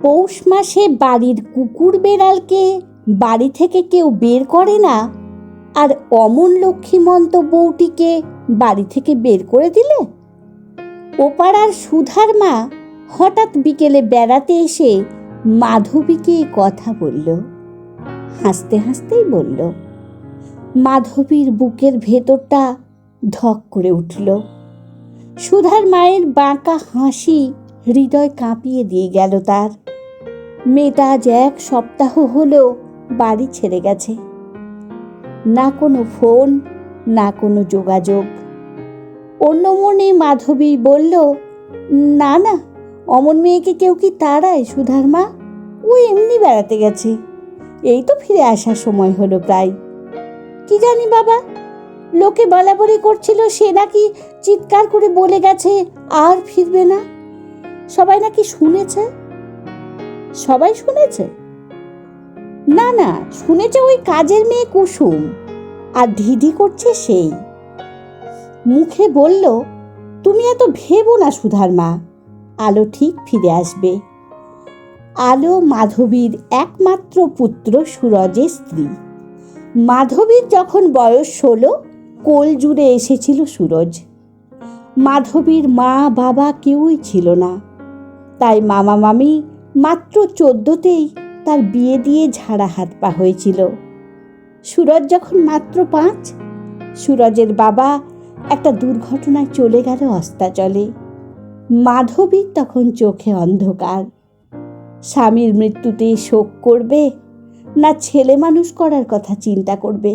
পৌষ মাসে বাড়ির কুকুর বেড়ালকে বাড়ি থেকে কেউ বের করে না, আর অমন লক্ষ্মীমন্ত বউটিকে বাড়ি থেকে বের করে দিলে। ওপাড়ার সুধার মা হঠাৎ বিকেলে বেড়াতে এসে মাধবীকে কথা বলল। হাসতে হাসতেই বলল। মাধবীর বুকের ভেতরটা ধক করে উঠল। সুধার মায়ের বাঁকা হাসি হৃদয় কাঁপিয়ে দিয়ে গেল তার। মেয়েটা আজ 1 সপ্তাহ হলো বাড়ি ছেড়ে গেছে। না কোনো ফোন, না কোনো যোগাযোগ। অন্য মনে মাধবী বলল, না না, অমন মেয়েকে কেউ কি তাড়ায় সুধার মা? ও এমনি বেড়াতে গেছে, এই তো ফিরে আসার সময় হলো প্রায়। কি জানি বাবা, লোকে বলাবলি করছিল সে নাকি চিৎকার করে বলে গেছে আর ফিরবে না। সবাই নাকি শুনেছে। সবাই শুনেছে? না না, শুনেছে ওই কাজের মেয়ে কুসুম, আর ঢিঢি করছে সেই। মুখে বলল, তুমি এত ভেবো না সুধার মা, আলো ঠিক ফিরে আসবে। আলো মাধবীর একমাত্র পুত্র সুরজের স্ত্রী। মাধবীর যখন বয়স 16, কোল জুড়ে এসেছিল সুরজ। মাধবীর মা বাবা কেউই ছিল না, তাই মামা মামি মাত্র 14তেই তার বিয়ে দিয়ে ঝাড়া হাত পা হয়েছিল। সুরজ যখন মাত্র 5, সুরজের বাবা একটা দুর্ঘটনায় চলে গেল অস্তাচলে। মাধবীর তখন চোখে অন্ধকার। স্বামীর মৃত্যুতে শোক করবে না ছেলে মানুষ করার কথা চিন্তা করবে,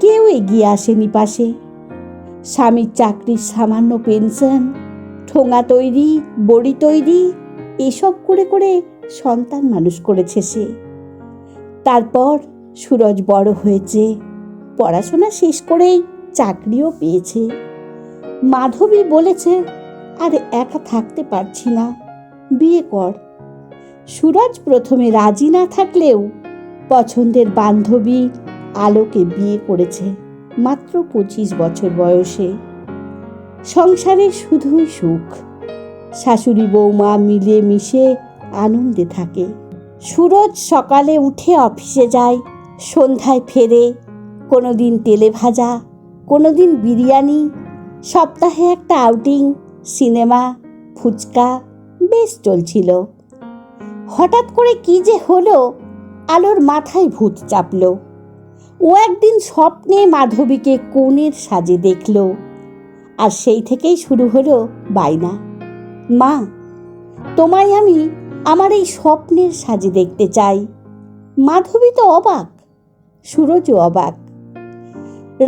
কেউ এগিয়ে আসেনি পাশে। স্বামীর চাকরির সামান্য পেনশন, ঠোঙা তৈরি, বড়ি তৈরি, এসব করে করে সন্তান মানুষ করেছে সে। তারপর সুরজ বড় হয়েছে, পড়াশোনা শেষ করেই চাকরিও পেয়েছে। মাধবী বলেছে, আর একা থাকতে পারছি না, বিয়ে কর। সুরজ প্রথমে রাজি না থাকলেও পছন্দের বান্ধবী আলোকে বিয়ে করেছে মাত্র 25 বছর বয়সে। সংসারে শুধুই সুখ, শাশুড়ি বৌমা মিলে মিশে আনন্দে থাকে। সুরজ সকালে উঠে অফিসে যায়, সন্ধ্যায় ফেরে। কোনোদিন তেলে ভাজা, কোনোদিন বিরিয়ানি, সপ্তাহে একটা আউটিং, সিনেমা, ফুচকা, বেশ চলছিল। হঠাৎ করে কি যে হলো, আলোর মাথায় ভূত চাপল। ও একদিন স্বপ্নে মাধবীকে কনের সাজে দেখল, আর সেই থেকেই শুরু হলো বায়না, মা তোমায় আমি আমার এই স্বপ্নের সাজে দেখতে চাই। মাধবী তো অবাক, সুরজও অবাক।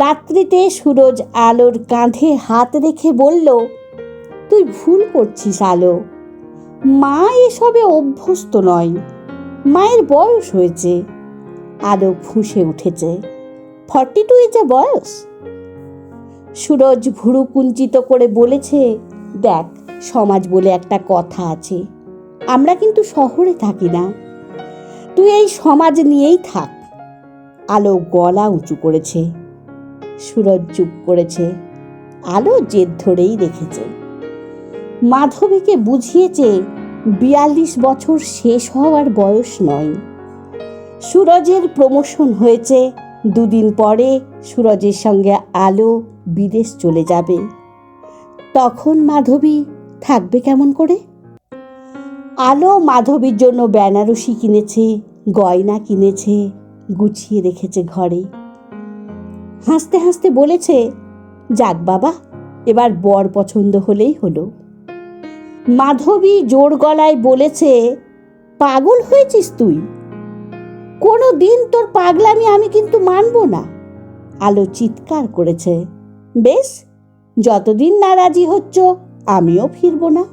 রাত্রিতে সুরজ আলোর কাঁধে হাত রেখে বলল, তুই ভুল করছিস আলো, মা এসবে অভ্যস্ত নয়, মায়ের বয়স হয়েছে। আলো ফুঁসে উঠেছে, 42 ইজ এ বয়স। সুরজ ভুরু কুঞ্চিত করে বলেছে, দেখ, সমাজ বলে একটা কথা আছে, আমরা কিন্তু শহরে থাকি না, তুই এই সমাজ নিয়েই থাক। আলো গলা উঁচু করেছে। সুরজ চুপ করেছে। আলো জেদ ধরেই রেখেছে। মাধবীকে বুঝিয়েছে 42 বছর শেষ হওয়ার বয়স নয়। সুরজের প্রমোশন হয়েছে, 2 দিন পরে সুরজের সঙ্গে আলো বিদেশ চলে যাবে। তখন মাধবী থাকবে কেমন করে? আলো মাধবীর জন্য বেনারসি কিনেছে, গয়না কিনেছে, গুছিয়ে রেখেছে ঘরে। হাসতে হাসতে বলেছে, যাক বাবা, এবার বর পছন্দ হলেই হলো। মাধবী জোর গলায় বলেছে, পাগল হয়েছিস তুই? কোনো দিন তোর পাগলামি আমি কিন্তু মানব না। আলো চিৎকার করেছে, বেশ, যতদিন না রাজি হচ্ছ আমিও ফিরব না।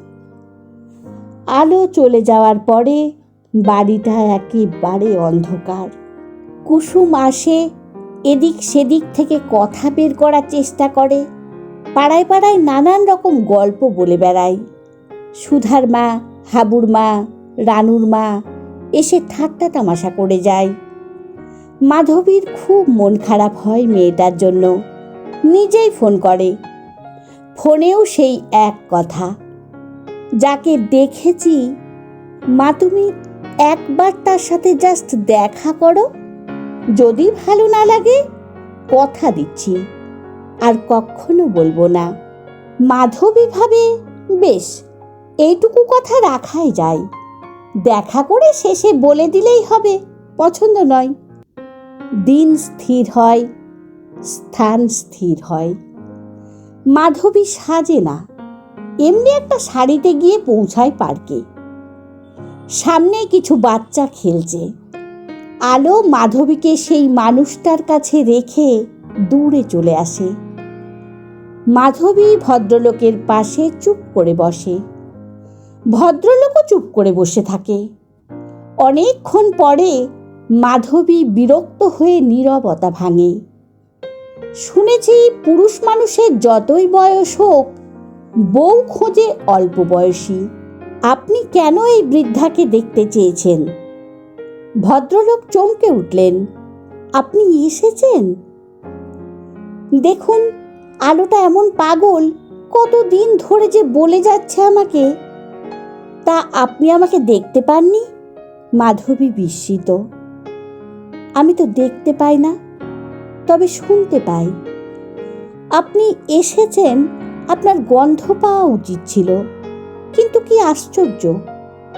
আলো চলে যাওয়ার পরে বাড়িটা একেবারে অন্ধকার। কুসুম আসে, এদিক সেদিক থেকে কথা বের করার চেষ্টা করে, পাড়ায় পাড়ায় নানান রকম গল্প বলে বেড়ায়। সুধার মা, হাবুর মা, রানুর মা এসে ঠাট্টা তামাশা করে যায়। মাধবীর খুব মন খারাপ হয় মেয়েটার জন্য, নিজেই ফোন করে। ফোনেও সেই এক কথা, যাকে দেখেছি মা, তুমি একবার তার সাথে জাস্ট দেখা করো। যদি ভালো না লাগে, কথা দিচ্ছি আর কখনো বলবো না। মাধবী ভাবে, বেশ, এইটুকু কথা রাখাই যায়। দেখা করে শেষে বলে দিলেই হবে পছন্দ নয়। দিন স্থির হয়, স্থান স্থির হয়। মাধবী সাজে না, এমনি একটা শাড়িতে গিয়ে পৌঁছায় পার্কে। সামনে কিছু বাচ্চা খেলছে। আলো মাধবীকে সেই মানুষটার কাছে রেখে দূরে চলে আসে। মাধবী ভদ্রলোকের পাশে চুপ করে বসে। ভদ্রলোকও চুপ করে বসে থাকে। অনেকক্ষণ পরে মাধবী বিরক্ত হয়ে নীরবতা ভাঙে। শুনেছি পুরুষ মানুষের যতই বয়স হোক, বউ খোঁজে অল্প বয়সী। আপনি কেন এই বৃদ্ধাকে দেখতে চেয়েছেন? ভদ্রলোক চমকে উঠলেন। আপনি এসেছেন? দেখুন, আলোটা এমন পাগল, কতদিন ধরে যে বলে যাচ্ছে আমাকে। তা আপনি আমাকে দেখতে পাননি? মাধবী বিস্মিত। আমি তো দেখতে পাই না, তবে শুনতে পাই। আপনি এসেছেন, আপনার গন্ধ পাওয়া উচিত ছিল, কিন্তু কি আশ্চর্য,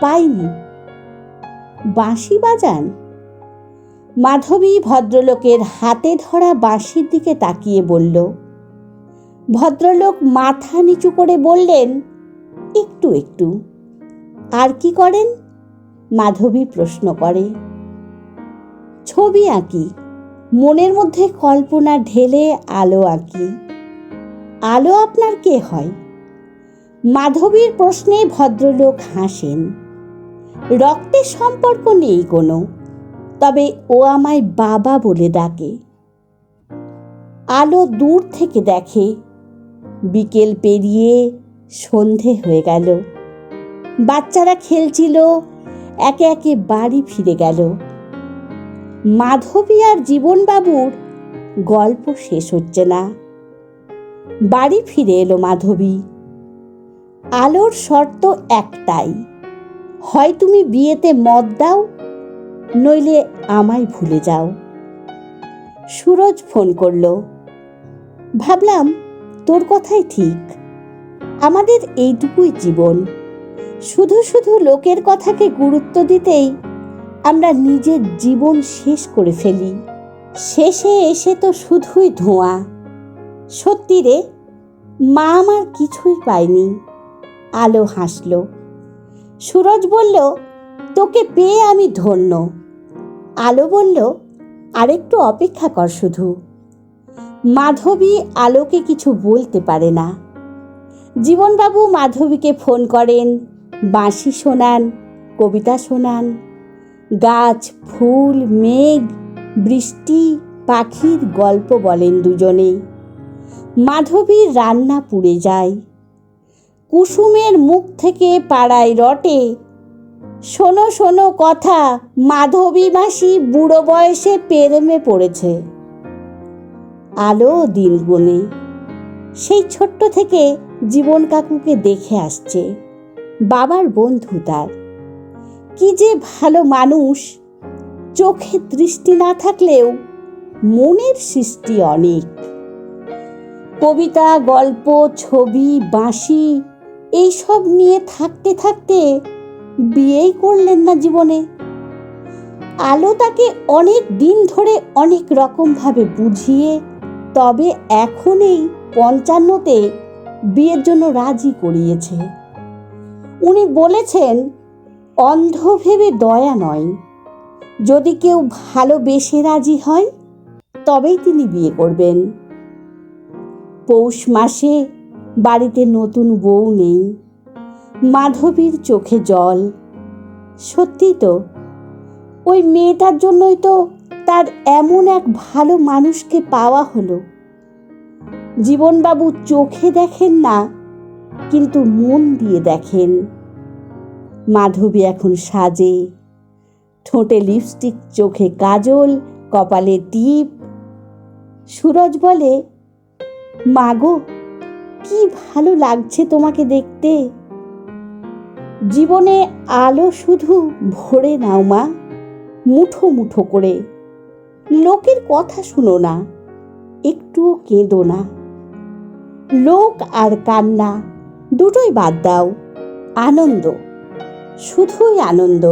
পাইনি। বাঁশি বাজান? মাধবী ভদ্রলোকের হাতে ধরা বাঁশির দিকে তাকিয়ে বলল। ভদ্রলোক মাথা নিচু করে বললেন, একটু একটু। আর কি করেন? মাধবী প্রশ্ন করে। ছবি আঁকি, মনের মধ্যে কল্পনা ঢেলে আলো আঁকি। আলো আপনার কে হয়? মাধবীর প্রশ্নে ভদ্রলোক হাসেন। রক্তের সম্পর্ক নেই কোনো, তবে ও আমায় বাবা বলে ডাকে। আলো দূর থেকে দেখে। বিকেল পেরিয়ে সন্ধে হয়ে গেল। বাচ্চারা খেলছিল, একে একে বাড়ি ফিরে গেল। মাধবী আর জীবনবাবুর গল্প শেষ হচ্ছে না। বাড়ি ফিরে এলো মাধবী। আলোর শর্ত একটাই, হয় তুমি বিয়েতে মত দাও, নইলে আমায় ভুলে যাও। সুরজ ফোন করলো। ভাবলাম, তোর কথাই ঠিক। আমাদের এইটুকুই জীবন। শুধু শুধু লোকের কথাকে গুরুত্ব দিতেই আমরা নিজের জীবন শেষ করে ফেলি। শেষে এসে তো শুধুই ধোঁয়া। সত্যি রে, মা আমার কিছুই পায়নি। আলো হাসল। সুরজ বলল, তোকে পেয়ে আমি ধন্য। আলো বলল, আরেকটু অপেক্ষা কর শুধু। মাধবী আলোকে কিছু বলতে পারে না। জীবনবাবু মাধবীকে ফোন করেন, বাঁশি শোনান, কবিতা শোনান। গাছ, ফুল, মেঘ, বৃষ্টি, পাখির গল্প বলেন দুজনে। মাধবীর রান্না পুড়ে যায়। কুসুমের মুখ থেকে পাড়ায় রটে, শোনো শোনো কথা, মাধবী মাসি বুড়ো বয়সে প্রেমে পড়েছে। আলো দিন গুনে। সেই ছোট্ট থেকে জীবন কাকুকে দেখে আসছে। বাবার বন্ধু তার। কি যে ভালো মানুষ। চোখে দৃষ্টি না থাকলেও মনের সৃষ্টি অনেক। কবিতা, গল্প, ছবি, বাঁশি এইসব নিয়ে থাকতে থাকতে বিয়েই করলেন না জীবনে। আলো তাকে অনেক দিন ধরে অনেক রকমভাবে বুঝিয়ে তবে এখন এই 55তে বিয়ের জন্য রাজি করিয়েছে। উনি বলেছেন, অন্ধ ভেবে দয়া নয়, যদি কেউ ভালোবেসে রাজি হয় তবেই তিনি বিয়ে করবেন। পৌষ মাসে বাড়িতে নতুন বউ নেই। মাধবীর চোখে জল। সত্যি তো, ওই মেয়েটার জন্যই তো তার এমন এক ভালো মানুষকে পাওয়া হলো। জীবনবাবু চোখে দেখেন না, কিন্তু মন দিয়ে দেখেন। মাধবী এখন সাজে, ঠোঁটে লিপস্টিক, চোখে কাজল, কপালে টিপ। সুরজ বলে, মাগো, কি ভালো লাগছে তোমাকে দেখতে। জীবনে আলো শুধু ভরে নাও মা, মুঠো মুঠো করে। লোকের কথা শুনো না, একটুও কেঁদো না। লোক আর কান্না দুটোই বাদ দাও, আনন্দ, শুধুই আনন্দ।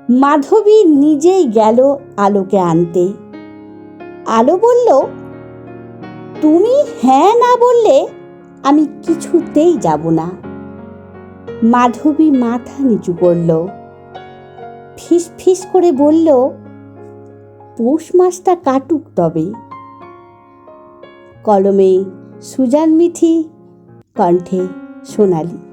মাধবী নিজেই গেল আলোকে আনতে। আলো বলল, তুমি হ্যাঁ না বললে আমি কিছুতেই যাব না। মাধবী মাথা নিচু করল, ফিস ফিস করে বলল, পৌষ মাসটা কাটুক তবে। কলমে সুজান মিঠি, কণ্ঠে সোনালী।